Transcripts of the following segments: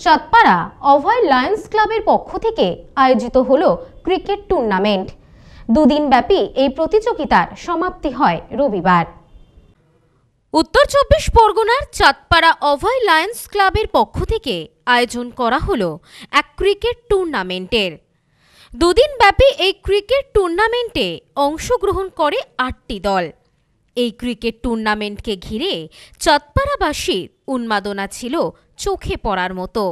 চাঁদপাড়া অভয় Lions ক্লাবের পক্ষ থেকে আয়োজিত হলো ক্রিকেট টুর্নামেন্ট। দুদিন ব্যাপী এই প্রতিযোগিতার সমাপ্তি হয় রবিবার। উত্তর ২৪ পরগনার চাঁদপাড়া অভয় লায়ন্স ক্লাবের পক্ষ থেকে আয়োজন করা হলো এক ক্রিকেট টুর্নামেন্টের। দুদিন ব্যাপী এই ক্রিকেট টুর্নামেন্টে অংশগ্রহণ করে ৮টি দল। এই ক্রিকেট টুর্নামেন্টকে ঘিরে চাঁদপাড়াবাসীর উন্মাদনা ছিল চোখে পড়ার মতো।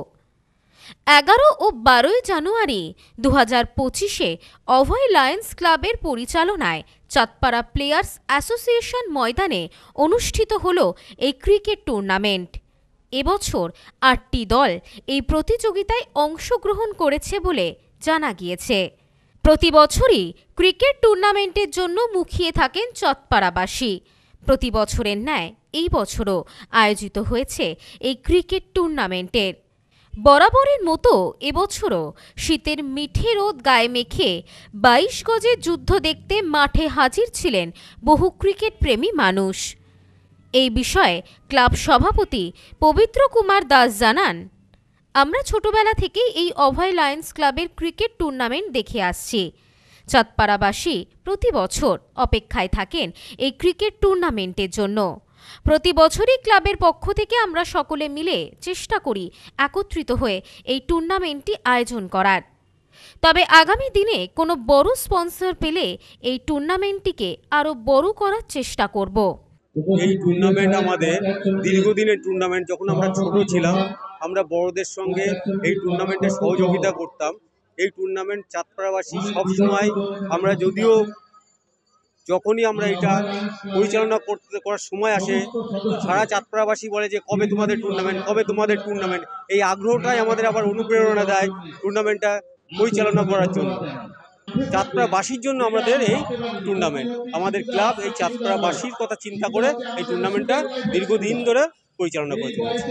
১১ ও ১২ জানুয়ারি ২০২৫-এ অভয় লায়ন্স ক্লাবের পরিচালনায় চাঁদপাড়া প্লেয়ার্স অ্যাসোসিয়েশন ময়দানে অনুষ্ঠিত হল এই ক্রিকেট টুর্নামেন্ট। এবছর ৮টি দল এই প্রতিযোগিতায় অংশগ্রহণ করেছে বলে জানা গিয়েছে। প্রতি বছরই ক্রিকেট টুর্নামেন্টের জন্য মুখিয়ে থাকেন চাঁদপাড়াবাসী। প্রতি বছরের ন্যায় এই বছরও আয়োজিত হয়েছে এই ক্রিকেট টুর্নামেন্টের। বরাবরের মতো এবছরও শীতের মিঠে রোদ গায়ে মেখে ২২ গজের যুদ্ধ দেখতে মাঠে হাজির ছিলেন বহু ক্রিকেট প্রেমী মানুষ। এই বিষয়ে ক্লাব সভাপতি পবিত্র কুমার দাস জানান, আমরা ছোটবেলা থেকেই এই অভয় লায়ন্স ক্লাবের ক্রিকেট টুর্নামেন্ট দেখে আসছি। চাঁদপাড়াবাসী প্রতি বছর অপেক্ষায় থাকেন এই ক্রিকেট টুর্নামেন্টের জন্য। প্রতি বছরই ক্লাবের পক্ষ থেকে আমরা সকলে মিলে চেষ্টা করি একত্রিত হয়ে এই টুর্নামেন্টটি আয়োজন করার। তবে আগামী দিনে কোনো বড় স্পন্সর পেলে এই টুর্নামেন্টটিকে আরও বড় করার চেষ্টা করব। এই টুর্নামেন্ট আমাদের দীর্ঘদিনের টুর্নামেন্ট। যখন আমরা ছোট ছিলাম আমরা বড়দের সঙ্গে এই টুর্নামেন্টে সহযোগিতা করতাম। এই টুর্নামেন্ট চাঁদপাড়াবাসী সবসময় আমরা যখনই আমরা এটা পরিচালনা করার সময় আসে সারা চাঁদপাড়াবাসী বলে যে কবে তোমাদের টুর্নামেন্ট। এই আগ্রহটাই আমাদের আবার অনুপ্রেরণা দেয় টুর্নামেন্টটা পরিচালনা করার জন্য। চাঁদপাড়াবাসীর জন্য আমাদের এই টুর্নামেন্ট, আমাদের ক্লাব এই চাঁদপাড়াবাসীর কথা চিন্তা করে এই টুর্নামেন্টটা দীর্ঘদিন ধরে পরিচালনা করে চলেছে।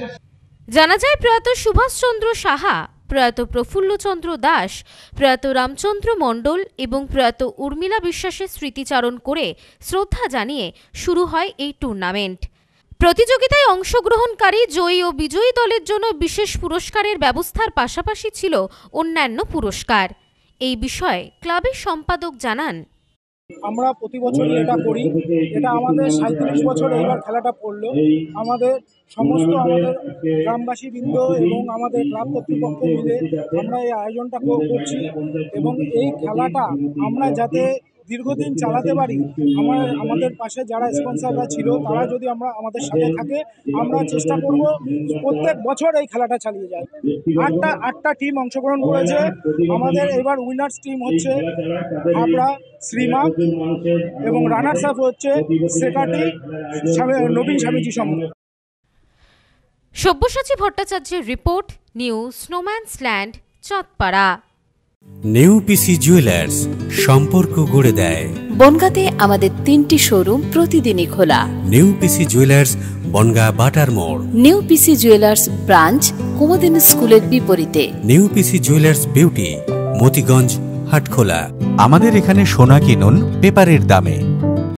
জানা যায় প্রয়াত সুভাষচন্দ্র সাহা, প্রয়াত প্রফুল্লচন্দ্র দাস, প্রয়াত রামচন্দ্র মণ্ডল এবং প্রয়াত উর্মিলা বিশ্বাসের স্মৃতিচারণ করে শ্রদ্ধা জানিয়ে শুরু হয় এই টুর্নামেন্ট। প্রতিযোগিতায় অংশগ্রহণকারী জয়ী ও বিজয়ী দলের জন্য বিশেষ পুরস্কারের ব্যবস্থার পাশাপাশি ছিল অন্যান্য পুরস্কার। এই বিষয়ে ক্লাবের সম্পাদক জানান, আমরা প্রতি বছরই এটা করি। এটা আমাদের ৩৭ বছর এইবার খেলাটা পড়লো। আমাদের সমস্ত গ্রামবাসী বৃন্দ এবং আমাদের ক্লাব কর্তৃপক্ষ মিলে আমরা এই আয়োজনটা করছি এবং এই খেলাটা আমরা যাতে দীর্ঘদিন চালাতে পারি, আমাদের পাশে যারা স্পন্সররা ছিল তারা যদি আমাদের সাথে থাকে আমরা চেষ্টা করব প্রত্যেক বছর এই খেলাটা চালিয়ে যায়। ৮টা টিম অংশগ্রহণ করেছে। আমাদের এবার উইনার্স টিম হচ্ছে হাবড়া, শ্রীমাগ এবং রানার্স আপ হচ্ছে সেকাটি নবীন স্বামীজি সংঘ। সব্যসাচী ভট্টাচার্যের report, new snowman's land, Chandpara. New PC jewellers, সম্পর্ক গড়ে দেয়। বনগাঁতে আমাদের 3টি শোরুম প্রতিদিনই খোলা। নিউ পিসি জুয়েলার্স, বনগাঁ বাটার মোড়। New PC jewellers branch, Kumudini স্কুলের বিপরীতে। New PC jewellers beauty, Motiganj, Hatkhola. আমাদের এখানে সোনা কিনুন পেপারের দামে।